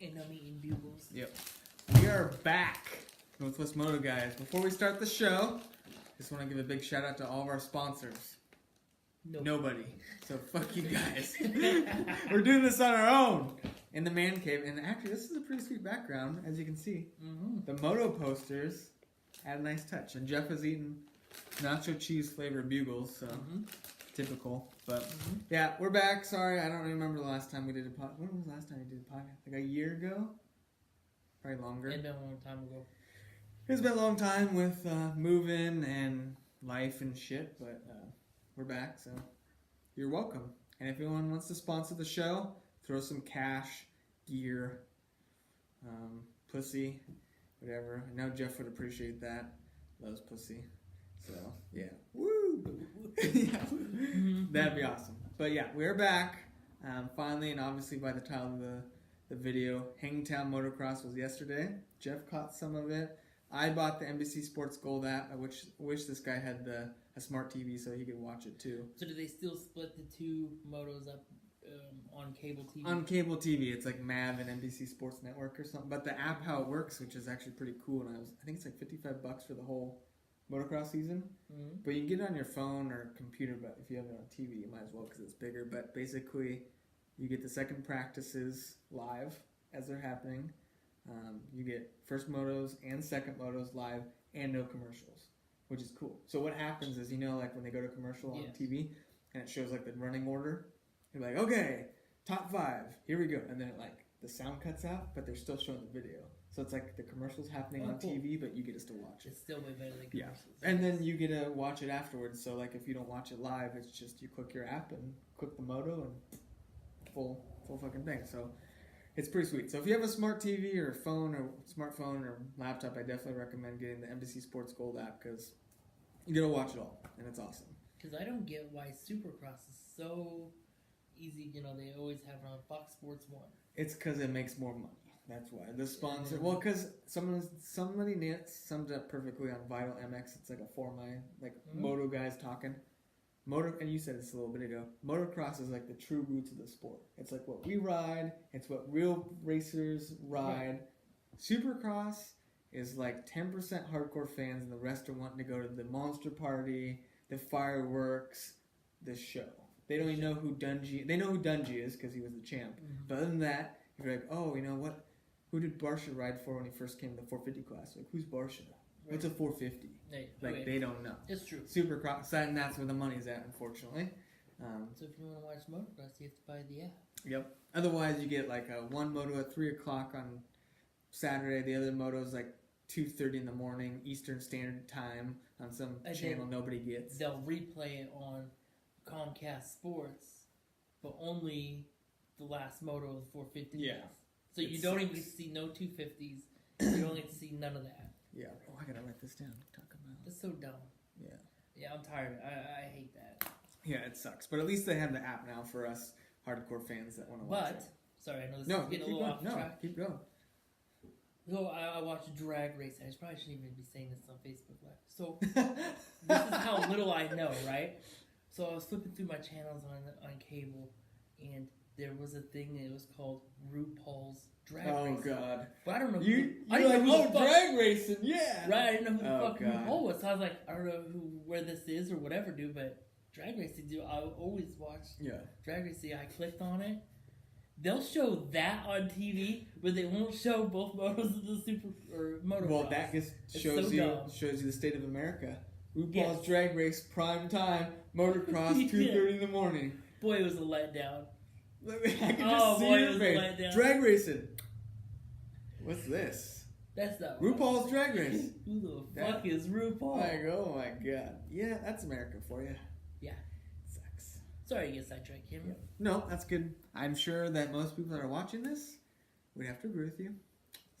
And I'm eating bugles. Yep. We are back, Northwest Moto Guys. Before we start the show, just want to give a big shout out to all of our sponsors. Nobody. So fuck you guys. We're doing this on our own in the man cave. And actually, this is a pretty sweet background, as you can see. Mm-hmm. The moto posters add a nice touch. And Jeff is eating nacho cheese flavored bugles, so typical. But yeah, we're back. Sorry, I don't remember the last time we did a podcast. When was the last time we did a podcast? Like a year ago? Probably longer. It's been a long time ago. It's been a long time with moving and life and shit, but we're back, so you're welcome. And if anyone wants to sponsor the show, throw some cash, gear, pussy, whatever. I know Jeff would appreciate that. Loves pussy. So, yeah. Woo! Yeah. That'd be awesome. But yeah, we're back. Finally, and obviously by the title of the video, Hangtown Motocross was yesterday. Jeff caught some of it. I bought the NBC Sports Gold app. I wish this guy had a smart TV so he could watch it too. So do they still split the two motos up on cable TV? On cable TV, it's like MAV and NBC Sports Network or something. But the app, how it works, which is actually pretty cool, and I think it's like $55 for the whole motocross season. Mm-hmm. But you can get it on your phone or computer, but if you have it on TV, you might as well because it's bigger. But basically, you get the second practices live as they're happening. You get first motos and second motos live and no commercials, which is cool. So what happens is, like when they go to commercial on TV and it shows like the running order, you're like, okay, top 5, here we go. And then the sound cuts out, but they're still showing the video. So it's like the commercial's happening on TV, but you get to still watch it. It's still way better than commercials. Yeah. And then you get to watch it afterwards. So like if you don't watch it live, it's just you click your app and click the moto and full fucking thing. So it's pretty sweet. So if you have a smart TV or phone or smartphone or laptop, I definitely recommend getting the NBC Sports Gold app because you get to watch it all, and it's awesome. Because I don't get why Supercross is so easy. They always have it on Fox Sports 1. It's because it makes more money. That's why. The sponsor... Well, because somebody summed it up perfectly on Vital MX. It's like a four-mile, moto guys talking. And you said this a little bit ago, motocross is like the true roots of the sport. It's like what we ride, it's what real racers ride. Supercross is like 10% hardcore fans and the rest are wanting to go to the monster party, the fireworks, the show. They don't even know who Dungy... They know who Dungy is because he was the champ. Mm-hmm. But other than that, you're like, oh, you know what? Who did Barsha ride for when he first came to the 450 class? Like, who's Barsha? What's a 450? They don't know. It's true. Supercross, and that's where the money's at, unfortunately. So if you want to watch motocross, you have to buy the app. Yep. Otherwise, you get one moto at 3 o'clock on Saturday. The other moto is 2:30 in the morning Eastern Standard Time on some channel nobody gets. They'll replay it on Comcast Sports, but only the last moto of the 450. Yeah. So you don't even see no 250s. You don't get to see none of that. Yeah. Oh, I gotta write this down. Talk about. That's so dumb. Yeah. Yeah, I'm tired of it. I hate that. Yeah, it sucks. But at least they have the app now for us hardcore fans that want to watch it. Sorry, I know this is getting a little off track. Keep going. So I watched drag racing. I probably shouldn't even be saying this on Facebook Live. So this is how little I know, right? So I was flipping through my channels on cable, and there was a thing that was called RuPaul's Drag Racing. Oh, God. But I don't know drag racing, yeah. Right, I didn't know who the fuck RuPaul was. So I was like, I don't know where this is or whatever, dude, but drag racing, dude, I always watch drag racing. I clicked on it. They'll show that on TV, but they won't show both motos of the super or motocross. Well, that just shows you the state of America. RuPaul's Drag Race, prime time, motocross, 2:30 in the morning. Boy, it was a letdown. I can just see your face. Drag racing. What's this? That's not RuPaul's Drag Race. Who the fuck is RuPaul? Oh my god. Yeah, that's America for you. Yeah. Sucks. Sorry to get sidetracked, Cameron. Yeah. No, that's good. I'm sure that most people that are watching this would have to agree with you.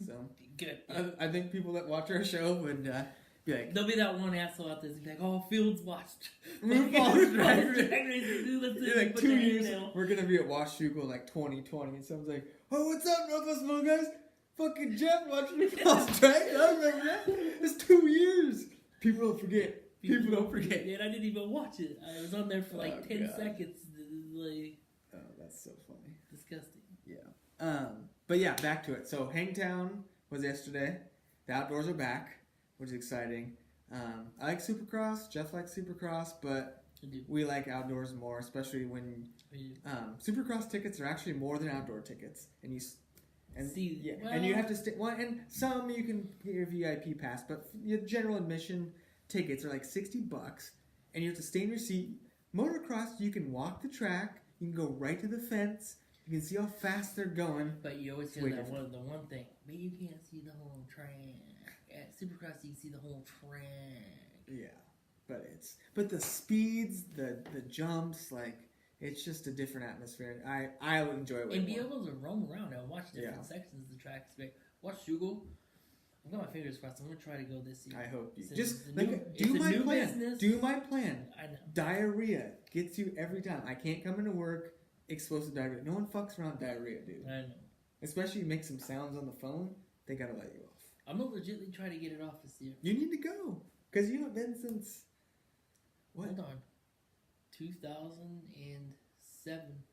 So good. I think people that watch our show would be like... There'll be that one asshole out there who's be like, oh, Fields watched RuPaul's Drag Race. You're like 2 years, we're going to be at Washugal 2020, and someone's like, oh, what's up, Northwest Moto Guys? Fucking Jeff watching RuPaul's Drag Race. I remember that. It's 2 years. People don't forget. People don't forget. Man, I didn't even watch it. I was on there for 10 seconds. Oh, that's so funny. Disgusting. Yeah. But yeah, back to it. So Hangtown was yesterday. The outdoors are back, which is exciting. I like Supercross. Jeff likes Supercross, but we like outdoors more, especially when Supercross tickets are actually more than outdoor tickets, and you have to stay. Well, and some you can get your VIP pass, but your general admission tickets are like $60, and you have to stay in your seat. Motocross, you can walk the track, you can go right to the fence, you can see how fast they're going. But you always hear the one thing, but you can't see the whole track. At Supercross, you can see the whole track. Yeah, but the speeds, the jumps, like it's just a different atmosphere. I enjoy it. And be able to roam around and watch different sections of the track. Watch Shugo. I've got my fingers crossed. I'm gonna try to go this year. I hope you do my plan. Business. Do my plan. I know. Diarrhea gets you every time. I can't come into work explosive diarrhea. No one fucks around diarrhea, dude. I know. Especially you make some sounds on the phone, they gotta let you off. I'm gonna legitimately try to get it off this year. You need to go because you haven't been since what? Hold on, 2007.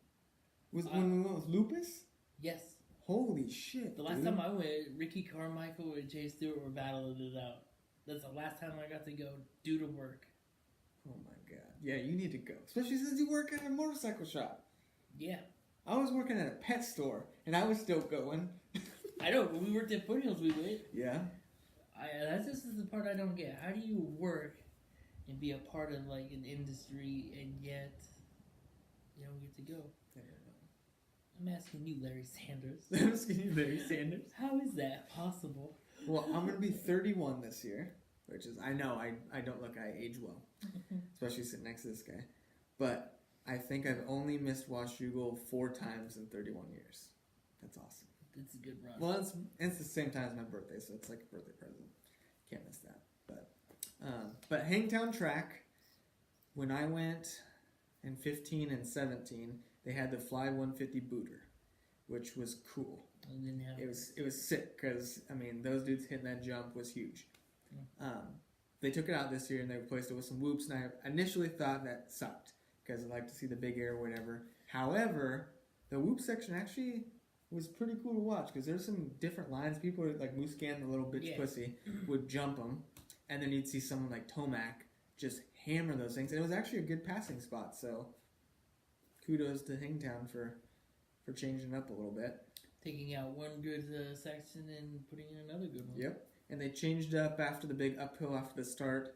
Was when we went with Lupus? Yes. Holy shit! The last time I went, Ricky Carmichael and Jay Stewart were battling it out. That's the last time I got to go due to work. Oh my god! Yeah, you need to go, especially since you work at a motorcycle shop. Yeah. I was working at a pet store, and I was still going. I know. When we worked at Foothills, we went. Yeah. That's just the part I don't get. How do you work and be a part of like an industry and yet you don't get to go? I don't know. I'm asking you, Larry Sanders. I'm asking you, Larry Sanders. How is that possible? Well, I'm going to be 31 this year, which is, I know, I don't look, I age well, especially sitting next to this guy. But I think I've only missed Washougal 4 times in 31 years. That's awesome. It's a good run. Well, it's the same time as my birthday, so it's like a birthday present. Can't miss that. But Hangtown track, when I went in 15 and 17, they had the Fly 150 booter, which was cool. It was sick because I mean those dudes hitting that jump was huge. They took it out this year and they replaced it with some whoops, and I initially thought that sucked because I like to see the big air or whatever. However, the whoop section actually was pretty cool to watch because there's some different lines. People like Muscan, the little bitch pussy, would jump them, and then you'd see someone like Tomac just hammer those things, and it was actually a good passing spot. So kudos to Hangtown for changing it up a little bit. Taking out one good section and putting in another good one. Yep. And they changed up after the big uphill after the start.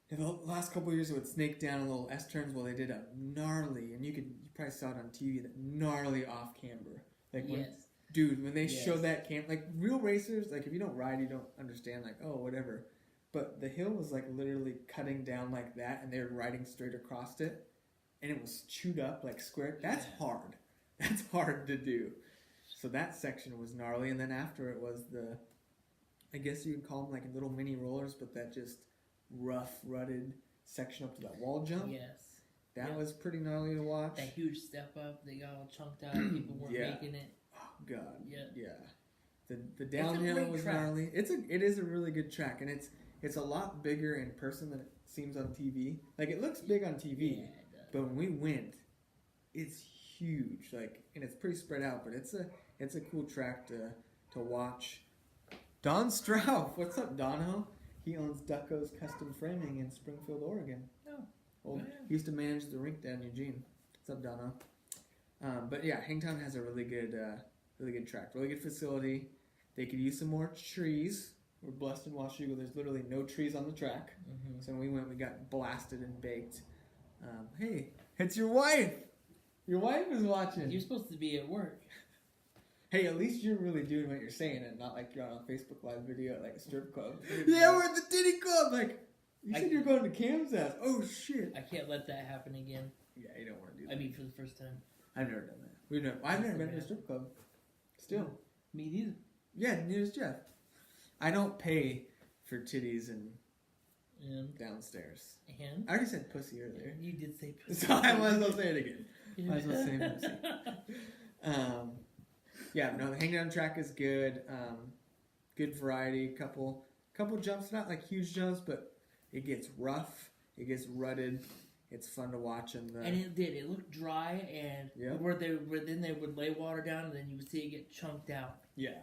In the last couple of years, it would snake down a little S-turns. Well, they did a gnarly, and you probably saw it on TV, that gnarly off camber. Like when they showed that like real racers, like if you don't ride, you don't understand, like, oh, whatever. But the hill was like literally cutting down like that, and they were riding straight across it, and it was chewed up like square. That's hard. That's hard to do. So that section was gnarly, and then after it was I guess you could call them like little mini rollers, but that just rough, rutted section up to that wall jump. Yes. That was pretty gnarly to watch. That huge step up, they got all chunked out, people weren't making it. Oh, God. Yeah. The downhill was gnarly. It is a really good track, and it's a lot bigger in person than it seems on TV. Like, it looks big on TV, but when we went, it's huge. Like, and it's pretty spread out, but it's a cool track to watch. Don Strauff, what's up, Dono? He owns Ducko's Custom Framing in Springfield, Oregon. He used to manage the rink down in Eugene. What's up, Dono? But yeah, Hangtown has a really good track, really good facility. They could use some more trees. We're blessed in Washougal. There's literally no trees on the track. So when we went, we got blasted and baked. Hey, it's your wife. Your wife is watching. You're supposed to be at work. Hey, at least you're really doing what you're saying and not like you're on a Facebook Live video at like a strip club. Yeah, we're at the titty club. Like, you said you're going to Cam's house. Oh, shit. I can't let that happen again. Yeah, you don't want to do that. I mean, for the first time. I've never done that. I've never been to a strip club. Still. Me neither. Yeah, neither does Jeff. I don't pay for titties and downstairs. And? I already said pussy earlier. You did say pussy. So I might as well say it again. Might as well say pussy. Yeah, no, the Hangdown track is good. Good variety. Couple jumps, not like huge jumps, but it gets rough. It gets rutted. It's fun to watch. And it did. It looked dry, and then they would lay water down, and then you would see it get chunked out. Yeah.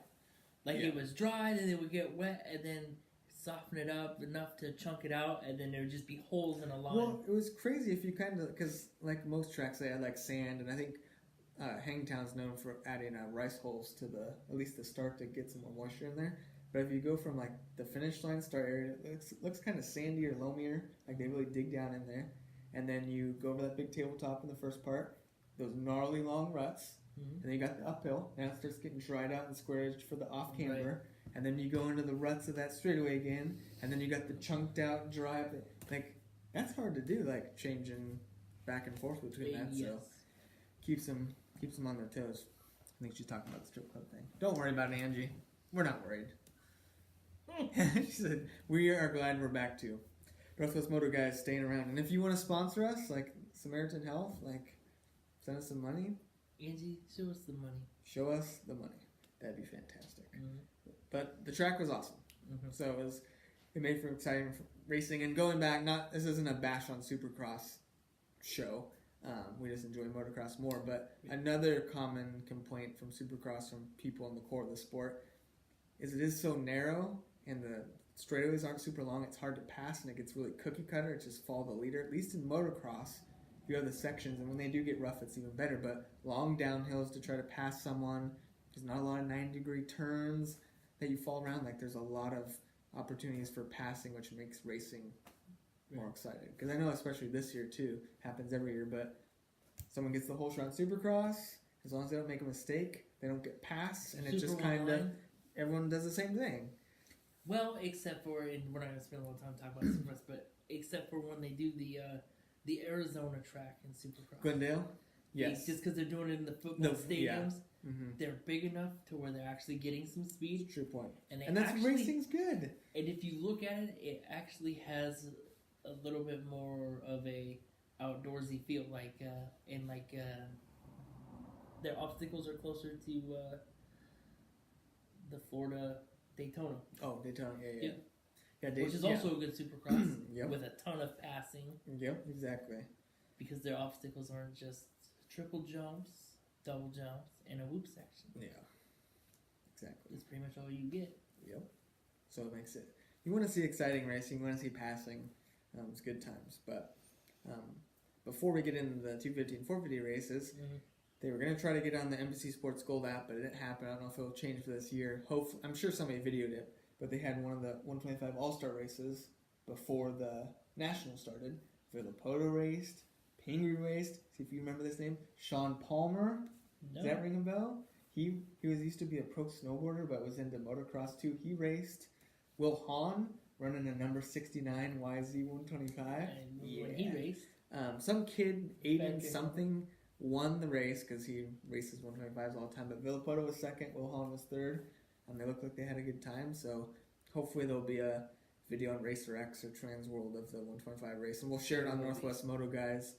It was dry, then it would get wet, and then soften it up enough to chunk it out, and then there would just be holes in a line. Well, it was crazy if you because like most tracks, they had like sand, and I think Hangtown's known for adding rice holes to at least the start to get some more moisture in there. But if you go from like the finish line start area, it looks kind of sandy or loamier, like they really dig down in there. And then you go over that big tabletop in the first part, those gnarly long ruts. And then you got the uphill. Now it starts getting dried out and square edged for the off camber. Right. And then you go into the ruts of that straightaway again. And then you got the chunked out dry. Like, that's hard to do, like changing back and forth between that. Yes. So keeps them on their toes. I think she's talking about the strip club thing. Don't worry about it, Angie. We're not worried. She said, we are glad we're back too. Northwest Moto Guys staying around. And if you want to sponsor us, like Samaritan Health, like send us some money. Angie, show us the money. Show us the money. That'd be fantastic. But the track was awesome. So it made for exciting racing. And going back, this isn't a bash on Supercross show. We just enjoy motocross more. But another common complaint from Supercross from people in the core of the sport is it is so narrow and the straightaways aren't super long. It's hard to pass and it gets really cookie cutter. It's just follow the leader. At least in motocross, you have the sections, and when they do get rough, it's even better. But long downhills to try to pass someone. There's not a lot of 90-degree turns that you fall around. Like, there's a lot of opportunities for passing, which makes racing more exciting. Because I know, especially this year too, happens every year. But someone gets the whole shot in Supercross. As long as they don't make a mistake, they don't get passed, and it just kind of everyone does the same thing. Well, except for, and we're not going to spend a lot of time talking about Supercross, but except for when they do the Arizona track in Supercross. Glendale? Yes. Just because they're doing it in the football stadiums, they're big enough to where they're actually getting some speed. True point. And that's racing's good. And if you look at it, it actually has a little bit more of a outdoorsy feel. Their obstacles are closer to the Florida Daytona. Oh, Daytona, yeah. Which is also a good Supercross with a ton of passing. Yep, exactly. Because their obstacles aren't just triple jumps, double jumps, and a whoop section. Yeah, exactly. It's pretty much all you get. Yep. So it makes it... You want to see exciting racing, you want to see passing. It's good times. But before we get into the 250 and 450 races... They were going to try to get on the NBC Sports Gold app, but it didn't happen. I don't know if it'll change for this year. Hopefully, I'm sure somebody videoed it, but they had one of the 125 All-Star races before the National started. Villapoto raced, Pingree raced. See if you remember this name. Sean Palmer. No. Does that ring a bell? He used to be a pro snowboarder, but was into motocross too. He raced. Will Hahn running a number 69 YZ125. When he raced. Some kid, Aiden something, won the race because he races 125s all the time. But Villapoto was second, Will Hahn was third, and they looked like they had a good time. So hopefully there'll be a video on Racer X or Trans World of the 125 race, and we'll share it on Northwest Moto Guys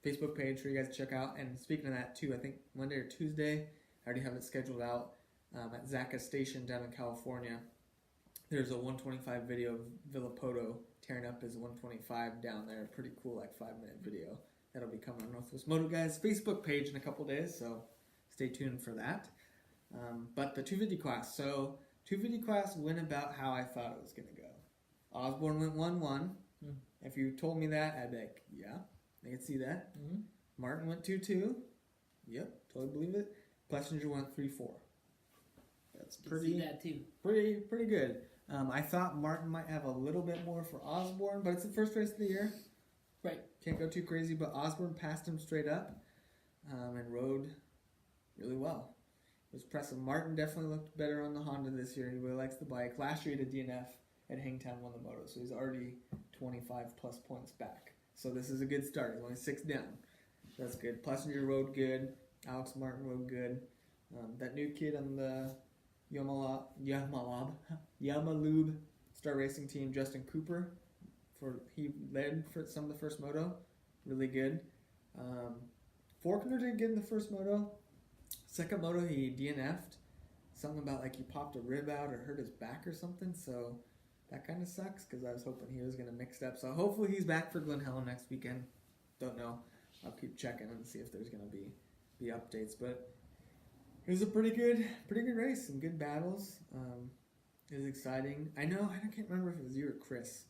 Facebook page for you guys to check out. And speaking of that too, I think Monday or Tuesday, I already have it scheduled out at Zaka Station down in California. There's a 125 video of Villapoto tearing up his 125 down there. Pretty cool, like 5-minute video. That'll be coming on Northwest Moto Guys Facebook page in a couple days, so stay tuned for that. But the 250 class. So 250 class went about how I thought it was going to go. Osborne went 1-1. If you told me that, I'd be like, yeah, I can see that. Martin went 2-2. Yep, totally believe it. Plessinger went 3-4. That's pretty. See that too. Pretty good. I thought Martin might have a little bit more for Osborne, but it's the first race of the year. Right. Can't go too crazy, but Osborne passed him straight up and rode really well. It was impressive. Martin definitely looked better on the Honda this year. He really likes the bike. Last year he did DNF at Hangtown, won the moto, so he's already 25 plus points back. So this is a good start. He's only 6 down. That's good. Plessinger rode good. Alex Martin rode good. That new kid on the Yamalube Star Racing team, Justin Cooper, he led for some of the first moto. Really good. Faulkner did good in the first moto. Second moto he DNF'd. Something about like he popped a rib out or hurt his back or something. So that kind of sucks because I was hoping he was going to mix it up. So hopefully he's back for Glen Helen next weekend. Don't know. I'll keep checking and see if there's going to be updates. But it was a pretty good race. Some good battles. It was exciting. I can't remember if it was you or Chris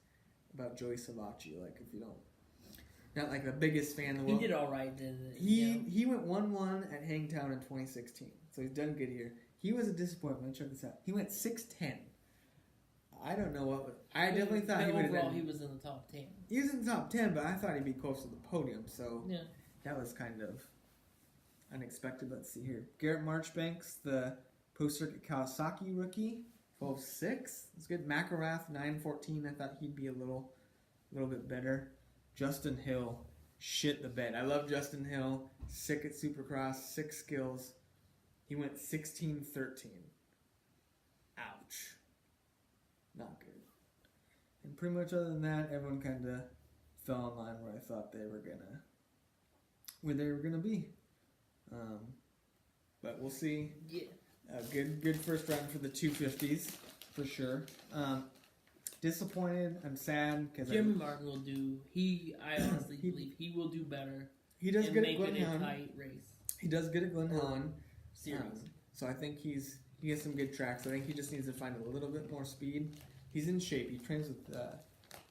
about Joey Savacci. Like, if you don't, not like the biggest fan in the world. He did all right. He went 1-1 at Hangtown in 2016, so he's done good here. He was a disappointment. Check this out. He went 6-10. I don't know what. I definitely thought he would have. Overall, he was in the top 10. He was in the top 10, but I thought he'd be close to the podium. So yeah, that was kind of unexpected. Let's see here. Garrett Marchbanks, the post-circuit Kawasaki rookie, 12.6. It's good. McElrath, 9.14. I thought he'd be a little bit better. Justin Hill, shit the bed. I love Justin Hill. Sick at Supercross, 6 skills. He went 16-13. Ouch. Not good. And pretty much other than that, everyone kind of fell in line where I thought they were gonna be. But we'll see. Yeah. A good first round for the 250s for sure. Disappointed. I'm sad because Jeremy Martin will do. I honestly believe he will do better. He does good at Glen Glen Helen. Tight race. He does good at Glen Helen. Series. So I think he has some good tracks. I think he just needs to find a little bit more speed. He's in shape. He trains with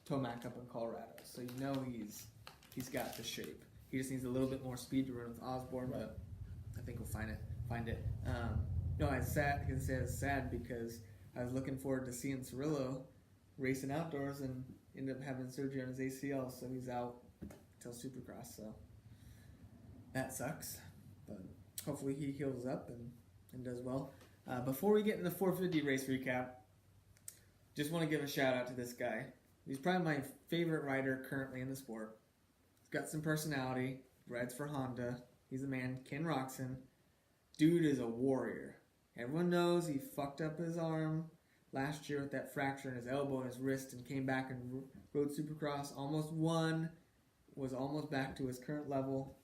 Tomac up in Colorado, so you know he's got the shape. He just needs a little bit more speed to run with Osborne, Right. but I think we'll find it. No, I was sad because I was looking forward to seeing Cirillo racing outdoors and ended up having surgery on his ACL, so he's out until Supercross. So that sucks, but hopefully he heals up and does well. Before we get into the 450 race recap, just want to give a shout out to this guy. He's probably my favorite rider currently in the sport. He's got some personality. Rides for Honda. He's a man. Ken Roxon. Dude is a warrior. Everyone knows he fucked up his arm last year with that fracture in his elbow and his wrist and came back and rode Supercross. Almost won. Was almost back to his current level.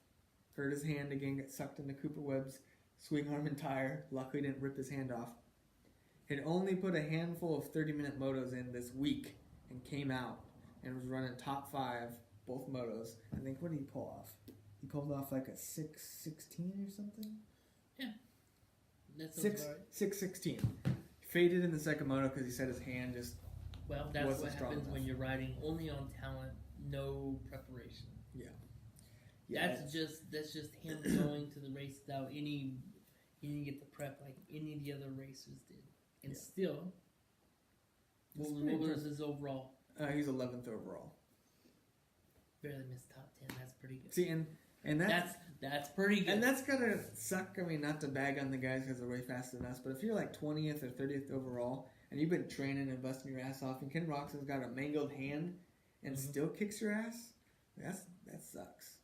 Hurt his hand again. Got sucked into Cooper Webb's swing arm and tire. Luckily didn't rip his hand off. Had only put a handful of 30-minute motos in this week and came out and was running top 5 both motos. I think, what did he pull off? He pulled off like a 6.16 or something? Yeah. That's right. 6.16. Faded in the second moto because he said his hand just that's wasn't what strong happens enough. when you're riding only on talent, no preparation. Yeah. That's just him going to the race without any. He didn't get the prep like any of the other racers did, and still, what was his overall? He's 11th overall. Barely missed top 10. That's pretty good. See, and that's pretty good. And that's gonna suck. I mean, not to bag on the guys because they're way faster than us, but if you're like 20th or 30th overall and you've been training and busting your ass off, and Ken Roxon's got a mangled hand and still kicks your ass, that sucks.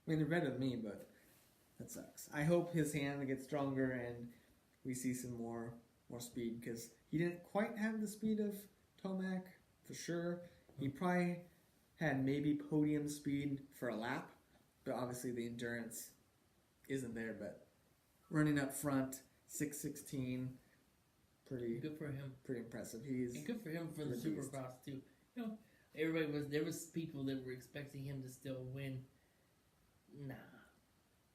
I mean, they're better than me, but that sucks. I hope his hand gets stronger and we see some more speed because he didn't quite have the speed of Tomac for sure. He probably had maybe podium speed for a lap, but obviously the endurance isn't there. But running up front, 6.16, pretty good for him. Pretty impressive. And good for him for the Supercross too. You know, there was people that were expecting him to still win.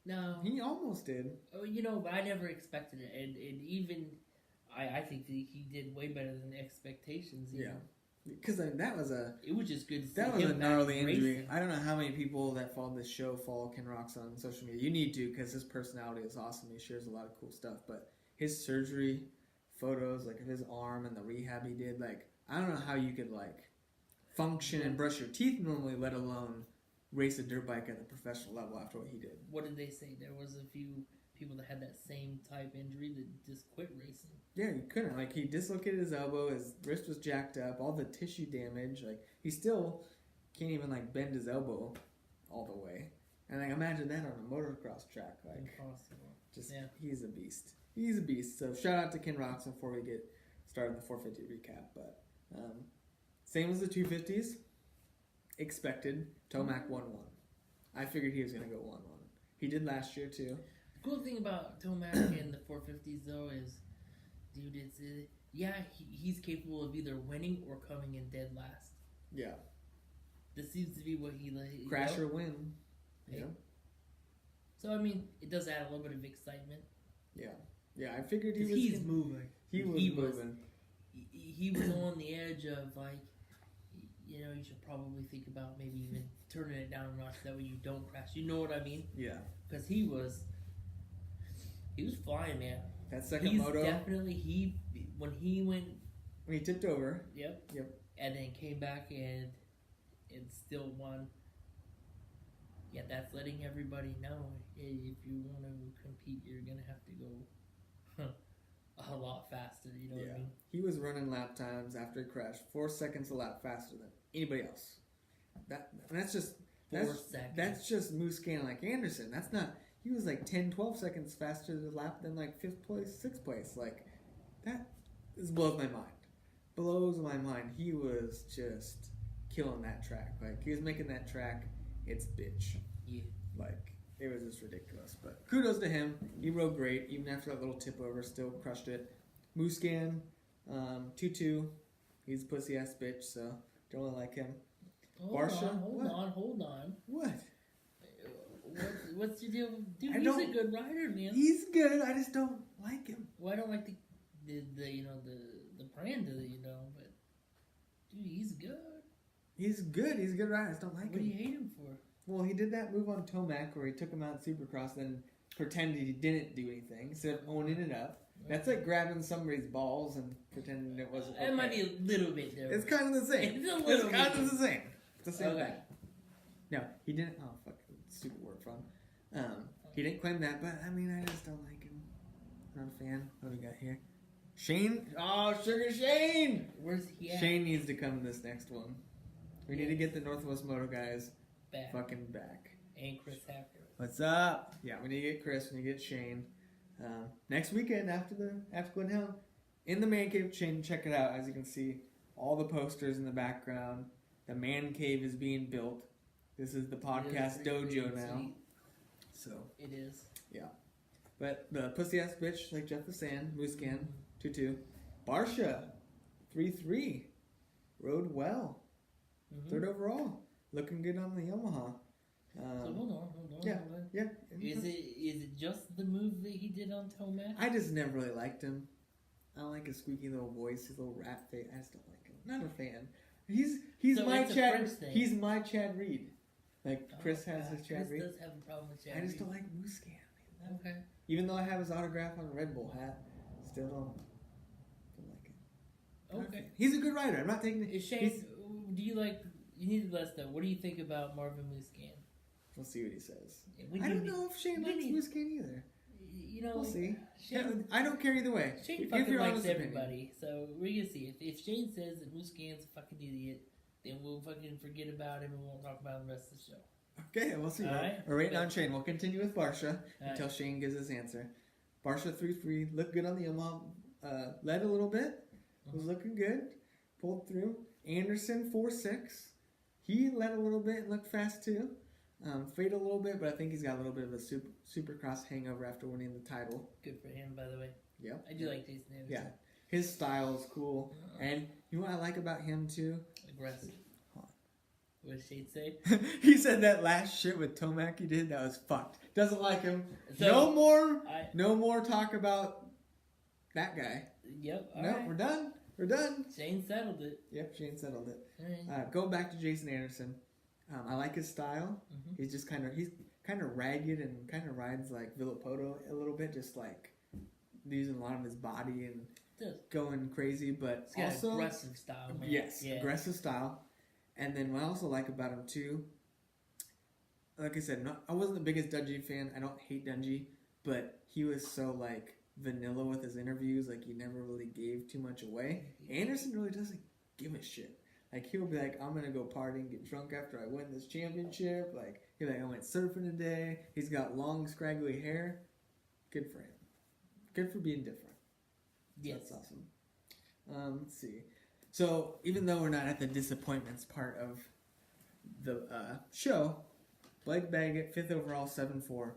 No. He almost did. Oh, but I never expected it, and even I think that he did way better than expectations. Yeah. Because that was it was just good to see that was him a gnarly injury. racing. I don't know how many people that follow this show follow Ken Roxon on social media. You need to because his personality is awesome. He shares a lot of cool stuff. But his surgery photos, like of his arm and the rehab he did, like I don't know how you could like function and brush your teeth normally, let alone race a dirt bike at the professional level after what he did. What did they say? There was a few people that had that same type injury that just quit racing. Yeah, he couldn't. Like, he dislocated his elbow, his wrist was jacked up, all the tissue damage. Like, he still can't even, like, bend his elbow all the way. And, like, imagine that on a motocross track. Like, Impossible. He's a beast. He's a beast. So, shout out to Ken Roxon before we get started the 450 recap. But, same as the 250s. Expected. Tomac 1-1. I figured he was going to go 1-1. He did last year, too. The cool thing about Tomac and the 450s, though, is, dude, yeah, he's capable of either winning or coming in dead last. Yeah. This seems to be what he like. Crash or win. Hey. Yeah. So I mean, it does add a little bit of excitement. Yeah. Yeah, I figured he was. He's moving. He was moving. He was on the edge of like, you know, you should probably think about maybe even turning it down a notch. That way you don't crash. You know what I mean? Yeah. Because he was flying, man. That second moto. Definitely when he went. When he tipped over. Yep. Yep. And then came back and still won. Yeah, that's letting everybody know if you want to compete, you're gonna have to go a lot faster. You know what I mean? He was running lap times after he crashed 4 seconds a lap faster than anybody else. That's just 4 seconds. That's just Musquin like Anderson. That's not. He was like 10, 12 seconds faster the lap than like 5th place, 6th place. Like that blows my mind. Blows my mind. He was just killing that track. Like he was making that track its bitch. Yeah. Like it was just ridiculous. But kudos to him. He rode great even after that little tip over. Still crushed it. Musquin, 2-2. He's a pussy ass bitch. So don't really like him. Hold on. What? What's your deal? Dude, he's a good rider, man. He's good. I just don't like him. Well, I don't like the you know the brand of it, you know, but dude, he's good. He's good. He's a good rider. I just don't like him. What do you hate him for? Well, he did that move on Tomac where he took him out in Supercross, then pretended he didn't do anything instead of owning it up. That's like grabbing somebody's balls and pretending it wasn't. It might be a little bit different. It's kind of the same. It's kind of the same. It's the same okay. thing. No, he didn't. Oh fuck, stupid word from. He didn't claim that, but I mean, I just don't like him. Not a fan. What do we got here? Shane. Oh, Sugar Shane. Where's he at? Shane needs to come in this next one. We need to get the Nwmotoguys fucking back. And Chris Hacker. What's up? Yeah, we need to get Chris. We need to get Shane. Next weekend after Glentown, in the man cave. Shane, check it out. As you can see, all the posters in the background. The man cave is being built. This is the podcast dojo now. Sweet. So it is. Yeah, but the pussy ass bitch, like Jeff was saying, Musquin 2-2, Barsha 3-3, rode well, 3rd overall, looking good on the Yamaha. So hold on. Yeah. Is it just the move that he did on Tomac? I just never really liked him. I don't like his squeaky little voice, his little rat face. I just don't like him. Not a fan. He's so my Chad. He's my Chad Reed. Like Chris has his Chad Reed. Chris does have a problem with Chad Reed. I just don't like Musquin. Okay. Even though I have his autograph on a Red Bull hat, still don't like it. Okay. He's a good rider. I'm not taking it. Shane, do you like? You need to let us know. What do you think about Marvin Musquin? We'll see what he says. Yeah, I don't know if Shane likes Musquin either. You know, we'll see. Shane, I don't care either way. Shane fucking likes everybody, so we're gonna see. If Shane says that Musquin's a fucking idiot, then we'll fucking forget about him and won't talk about him the rest of the show. Okay, we'll see. Right. We're waiting on Shane. We'll continue with Barsha until Shane gives his answer. Barsha 3-3, looked good on the Yamaha. Led a little bit. Was looking good. Pulled through. Anderson 4-6. He led a little bit and looked fast too. Faded a little bit, but I think he's got a little bit of a Supercross hangover after winning the title. Good for him, by the way. Yeah. I do like Jason Anderson. Yeah. His style is cool. And you know what I like about him too? Aggressive. What did Shane say? He said that last shit with Tomac he did, that was fucked. Doesn't like him. So, no more talk about that guy. Yep. Right. We're done. We're done. Shane settled it. Yep, Shane settled it. Right. Go back to Jason Anderson. I like his style. He's just kind of ragged and kind of rides like Villapoto a little bit, just like using a lot of his body and going crazy, but he's got also aggressive style. Man. Yes, aggressive style. And then what I also like about him too, like I said, I wasn't the biggest Dungey fan. I don't hate Dungey, but he was so like vanilla with his interviews. Like he never really gave too much away. Anderson really doesn't give a shit. Like he'll be like, I'm gonna go party and get drunk after I win this championship. Like he'll be like, I went surfing today. He's got long scraggly hair. Good for him. Good for being different. Yes, that's awesome. Let's see. So, even though we're not at the disappointments part of the show, Blake Baggett, 5th overall, 7-4.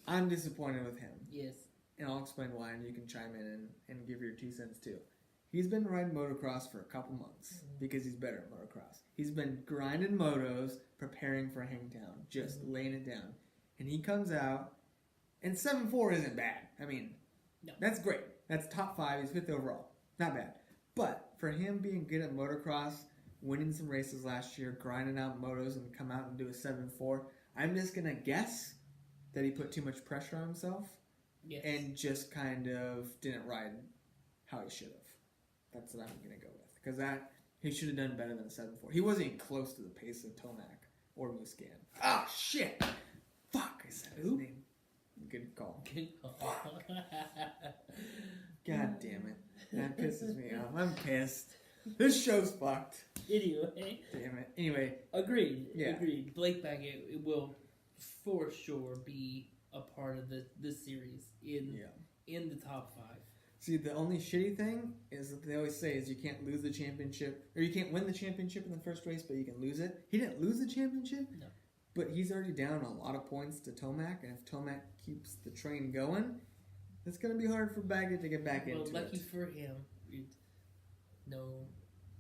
I'm disappointed with him. Yes. And I'll explain why, and you can chime in and give your 2 cents too. He's been riding motocross for a couple months because he's better at motocross. He's been grinding motos, preparing for Hangtown, just laying it down. And he comes out, and 7.4 isn't bad. I mean, that's great. That's top 5. He's 5th overall. Not bad. But for him being good at motocross, winning some races last year, grinding out motos, and come out and do a 7.4, I'm just going to guess that he put too much pressure on himself and just kind of didn't ride how he should have. That's what I'm going to go with. Because he should have done better than a 7.4. He wasn't even close to the pace of Tomac or Muscan. Oh, shit! Fuck, I said his name. Good call. Good call. God damn it. That pisses me off. I'm pissed. This show's fucked. Anyway. Damn it. Anyway. Agreed. Yeah. Agreed. Blake Baggett will for sure be a part of this series in the top 5. See, the only shitty thing is that they always say is you can't lose the championship, or you can't win the championship in the first race, but you can lose it. He didn't lose the championship, but he's already down a lot of points to Tomac, and if Tomac keeps the train going, it's going to be hard for Baggett to get back into it. Well, lucky for him.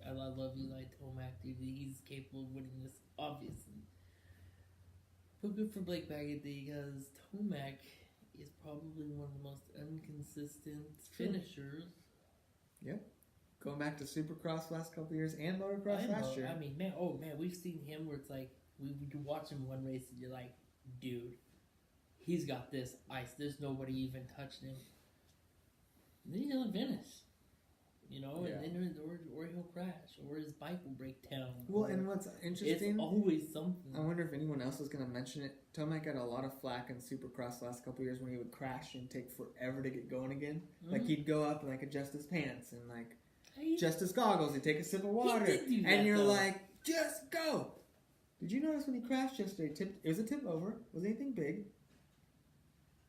I love Eli Tomac, dude. He's capable of winning this, obviously. But good for Blake Baggett because Tomac is probably one of the most inconsistent finishers. Yep. Going back to Supercross last couple of years and motocross last year. I mean, man, we've seen him where it's like, we watch him one race and you're like, dude, he's got this ice. There's nobody even touching him. And then he doesn't finish. You know, and then or he'll crash, or his bike will break down. Well, and what's interesting, it's always something. I wonder if anyone else was going to mention it. Tomac got a lot of flack in Supercross the last couple of years when he would crash and take forever to get going again. Like he'd go up and adjust his pants and adjust his goggles. He'd take a sip of water, and you're like, just go. Did you notice when he crashed yesterday? It was a tip over. Was anything big?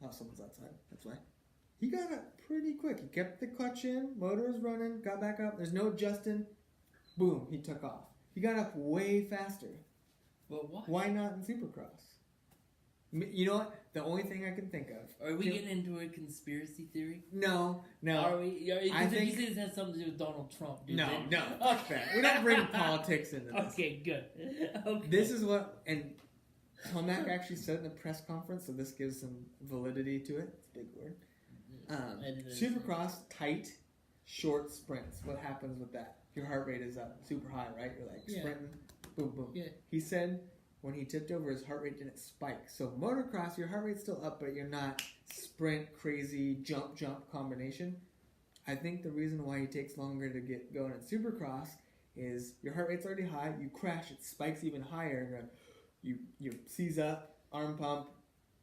Oh, someone's outside. That's why. He got up pretty quick. He kept the clutch in, motor was running, got back up. There's no adjusting. Boom, he took off. He got up way faster. Well, why? Why not in Supercross? You know what? The only thing I can think of. Are we getting into a conspiracy theory? No. Are we? I think you say this has something to do with Donald Trump. No. Fuck that. We don't bring politics into this. Okay, good. Okay. This is what, and Tomac actually said in the press conference, so this gives some validity to it. It's a big word. Supercross, tight, short sprints. What happens with that? Your heart rate is up super high, right? You're sprinting, boom, boom. Yeah. He said when he tipped over, his heart rate didn't spike. So motocross, your heart rate's still up, but you're not sprint, crazy, jump combination. I think the reason why he takes longer to get going at Supercross is your heart rate's already high. You crash, it spikes even higher. You seize up, arm pump.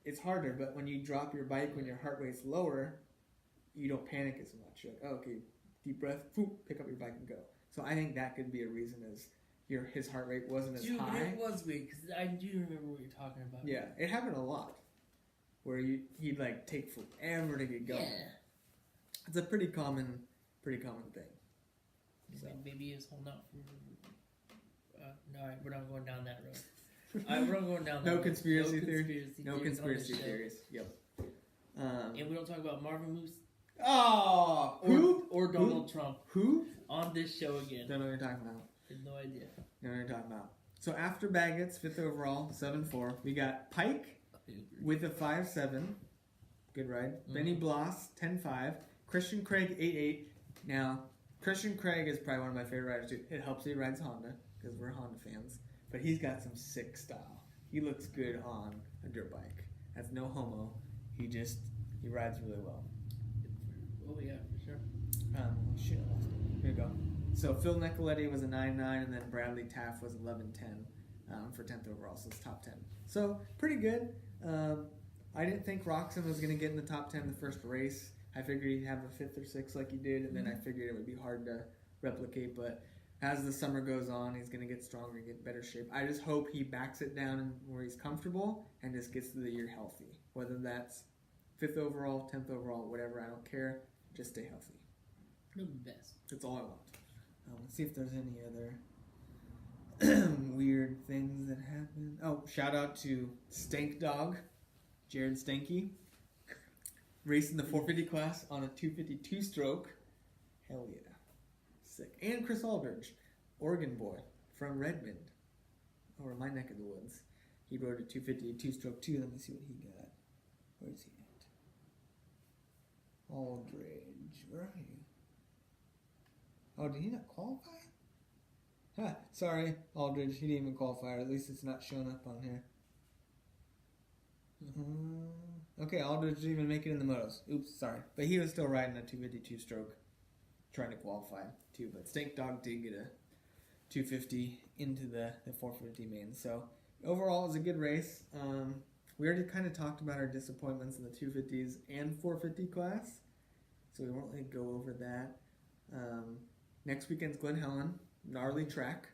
It's harder, but when you drop your bike when your heart rate's lower, you don't panic as much. You're like, oh, okay, deep breath, pick up your bike and go. So I think that could be a reason is his heart rate wasn't as high. It was weird because I do remember what you're talking about. Yeah, it happened a lot where he'd take forever to get going. Yeah. It's a pretty common thing. So. Maybe he was holding out for. No, we're not going down that road. We're not going down that road. Conspiracy theories. No conspiracy theories. Yep. And we don't talk about Marvin Moose. Oh, who? Or Donald Trump. Who? On this show again. Don't know what you're talking about. I have no idea. Don't know what you're talking about. So after Baggett's 5th overall, 7.4, we got Pike with a 5.7. Good ride. Benny Bloss, 10.5. Christian Craig, 8.8. Now, Christian Craig is probably one of my favorite riders too. It helps that he rides Honda, because we're Honda fans. But he's got some sick style. He looks good on a dirt bike. That's no homo. He rides really well. Oh, yeah, for sure. Shit, I lost it. Here we go. So Phil Nicoletti was a 9.9, and then Bradley Taft was 11.10 for 10th overall, so it's top 10. So, pretty good. I didn't think Roxon was going to get in the top 10 the first race. I figured he'd have a 5th or 6th like he did, and then I figured it would be hard to replicate, but as the summer goes on, he's going to get stronger and get in better shape. I just hope he backs it down where he's comfortable and just gets through the year healthy. Whether that's 5th overall, 10th overall, whatever, I don't care. Just stay healthy. You're the best. That's all I want. Let's see if there's any other weird things that happen. Oh, shout out to Stank Dog, Jared Stanky, racing the 450 class on a 252 stroke. Hell yeah. Sick. And Chris Aldridge, Oregon boy from Redmond, over my neck of the woods. He rode a 250, a two-stroke too. Let me see what he got. Where is he at? Aldridge, where are you? Oh, did he not qualify? Huh, sorry, Aldridge, he didn't even qualify, or at least it's not showing up on here. Okay, Aldridge didn't even make it in the motos. Oops, sorry. But he was still riding a 252 stroke, trying to qualify too. But Stank Dog did get a 250 into the 450 main. So overall, it was a good race. We already kind of talked about our disappointments in the 250s and 450 class, so we won't really go over that. Next weekend's Glen Helen, gnarly track,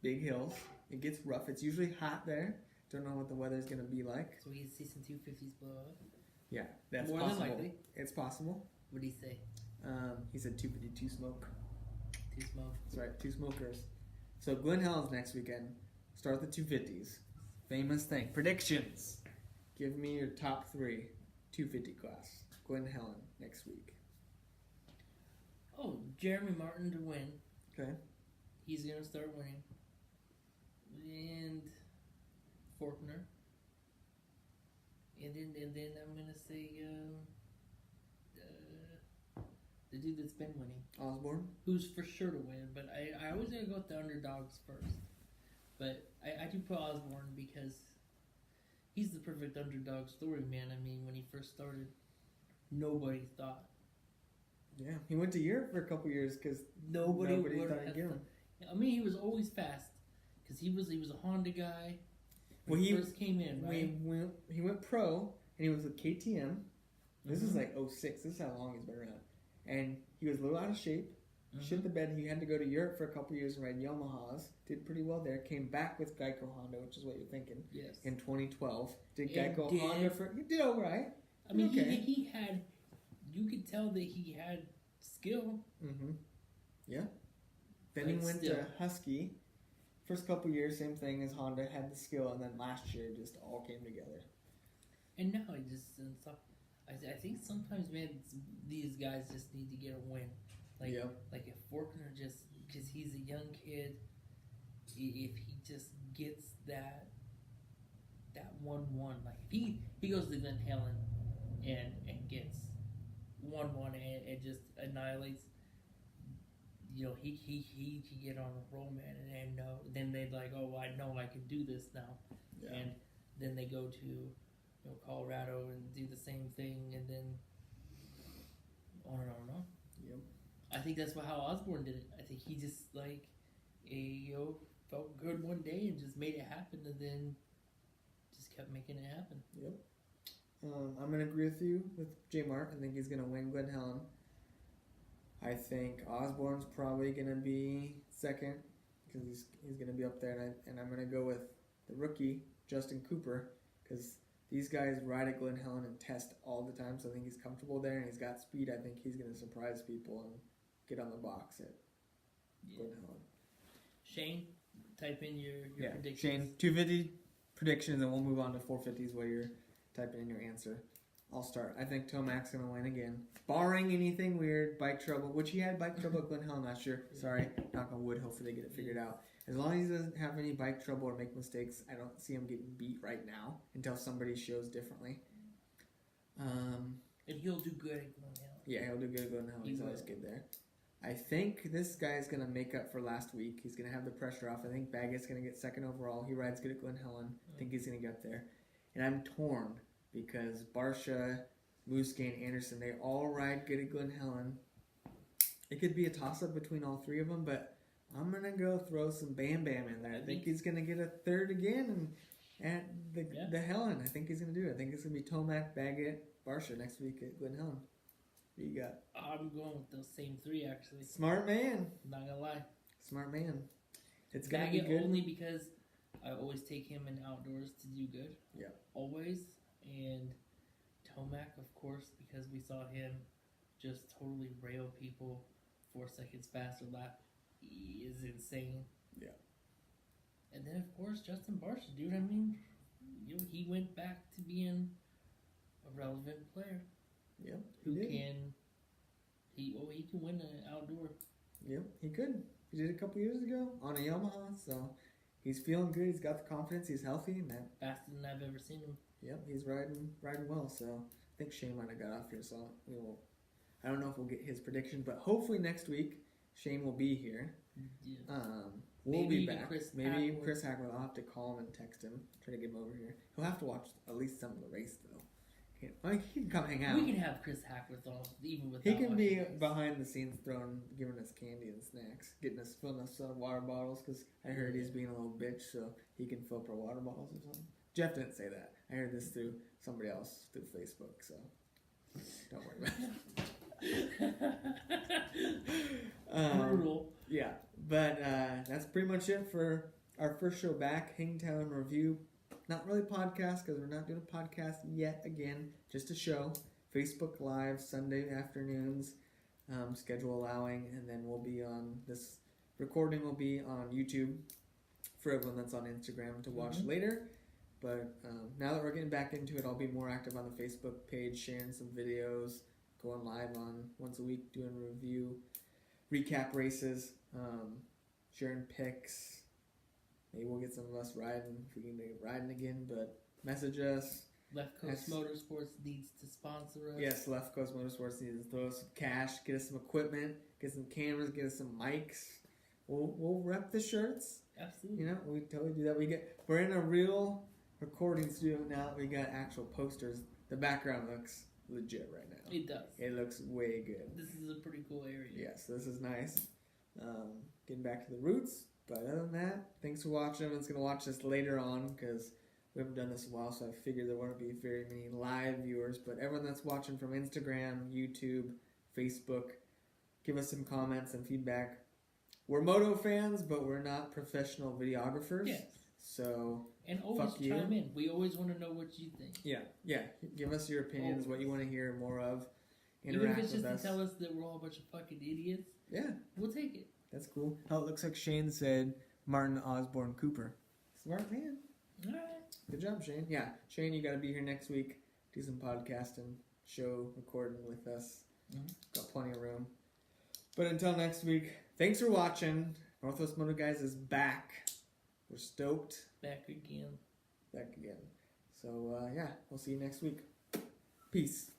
big hills. It gets rough. It's usually hot there. Don't know what the weather's going to be like. So we can see some 250s blow up? Yeah, that's More possible. than likely. It's possible. What did he say? He said 252 smoke. 2 smoke. That's right, 2 smokers. So Glen Helen's next weekend. Start the 250s. Famous thing. Predictions. Give me your top 3 250 class. Glen Helen next week. Oh, Jeremy Martin to win. Okay. He's going to start winning. And Faulkner. And then I'm going to say the dude that's been winning. Osborne? Who's for sure to win. But I always going to go with the underdogs first. But I do put Osborne because he's the perfect underdog story, man. I mean, when he first started, nobody thought. Yeah, he went to Europe for a couple years because nobody thought he'd get him. I mean, he was always fast because he was a Honda guy when he first came in, right? He went pro and he was with KTM. This is like 06. This is how long he's been around. And he was a little out of shape. Shit the bed. He had to go to Europe for a couple years and ride Yamahas. Did pretty well there. Came back with Geico Honda, which is what you're thinking. Yes. In 2012, Honda for. He did all right. I mean, okay. he had. You could tell that he had skill. Mm-hmm. Yeah. Then he went to Husky. First couple years, same thing as Honda, had the skill, and then last year it just all came together. And now he just. I think sometimes, man, these guys just need to get a win. Like if Faulkner just, because he's a young kid, if he just gets that 1-1, like if he goes to Glen Helen and gets 1-1 and just annihilates, you know, he can get on a roll, man, and then they'd like, oh, I know I can do this now, and then they go to Colorado and do the same thing, and then on and on and on. Yep. I think that's how Osborne did it. I think he just felt good one day and just made it happen, and then just kept making it happen. Yep. I'm gonna agree with you with J Mart. I think he's gonna win Glen Helen. I think Osborne's probably gonna be second because he's gonna be up there, and I'm gonna go with the rookie Justin Cooper because these guys ride at Glen Helen and test all the time, so I think he's comfortable there and he's got speed. I think he's gonna surprise people and get on the box at Glen Helen. Shane, type in your predictions. Shane, 250 predictions, and we'll move on to 450s while you're typing in your answer. I'll start. I think Tomac's going to win again. Barring anything weird, bike trouble, which he had bike trouble at Glen Helen last year. Sorry, knock on wood, hopefully they get it figured out. As long as he doesn't have any bike trouble or make mistakes, I don't see him getting beat right now until somebody shows differently. And he'll do good at Glen Helen. Yeah, he'll do good at Glen Helen. He's always good there. I think this guy's going to make up for last week. He's going to have the pressure off. I think Baggett's going to get second overall. He rides good at Glen Helen. I think he's going to get there. And I'm torn because Barsha, Muske, and Anderson, they all ride good at Glen Helen. It could be a toss-up between all three of them, but I'm going to go throw some Bam Bam in there. I think he's going to get a third again at the Helen. I think he's going to do it. I think it's going to be Tomac, Baggett, Barsha next week at Glen Helen. What you got? I'm going with those same three, actually. Smart man. Not gonna lie. Smart man. It's gonna be Baggett good. only because I always take him in outdoors to do good. Yeah. Always. And Tomac, of course, because we saw him just totally rail people 4 seconds faster lap. He is insane. Yeah. And then, of course, Justin Barsha, dude. I mean, he went back to being a relevant player. Yeah. He can win an outdoor. Yep, he could. He did a couple years ago on a Yamaha, so he's feeling good. He's got the confidence. He's healthy, and that Faster than I've ever seen him. Yep, he's riding well. So I think Shane might have got off here. So we will. I don't know if we'll get his prediction, but hopefully next week Shane will be here. Yeah. We'll Maybe be back. Chris Maybe Hackworth. Chris Hackworth. I'll have to call him and text him, try to get him over here. He'll have to watch at least some of the race though. He can come hang out. We can have Chris Hackworth on, even without. He can be watching behind the scenes, giving us candy and snacks, filling us water bottles. Because I heard he's being a little bitch, so he can fill up our water bottles or something. Jeff didn't say that. I heard this through somebody else through Facebook, so don't worry about it. Brutal. Yeah, but that's pretty much it for our first show back, Hangtown Review. Not really podcast because we're not doing a podcast yet again, just a show. Facebook Live, Sunday afternoons, schedule allowing, and then we'll be on, this recording will be on YouTube for everyone that's on Instagram to watch later. But now that we're getting back into it, I'll be more active on the Facebook page, sharing some videos, going live on once a week, doing a review, recap races, sharing pics. Maybe we'll get some of us riding if we can get riding again, but message us. Left Coast Motorsports needs to sponsor us. Yes, Left Coast Motorsports needs to throw us some cash, get us some equipment, get some cameras, get us some mics. We'll rep the shirts. Absolutely. You know, we totally do that. We're in a real recording studio now. We got actual posters. The background looks legit right now. It does. It looks way good. This is a pretty cool area. Yes, this is nice. Getting back to the roots. But other than that, thanks for watching. Everyone's going to watch this later on because we haven't done this in a while, so I figured there won't be very many live viewers. But everyone that's watching from Instagram, YouTube, Facebook, give us some comments and feedback. We're moto fans, but we're not professional videographers. Yes. So, and always fuck you. chime in. We always want to know what you think. Yeah. Give us your opinions, what you want to hear more of. Even Interact if it's with just us. to tell us that we're all a bunch of fucking idiots. Yeah. We'll take it. That's cool. Oh, it looks like Shane said Martin Osborne Cooper. Smart man. All right. Good job, Shane. Yeah, Shane, you got to be here next week. Do some podcasting, show, recording with us. Got plenty of room. But until next week, thanks for watching. Northwest Motoguys is back. We're stoked. Back again. So, yeah, we'll see you next week. Peace.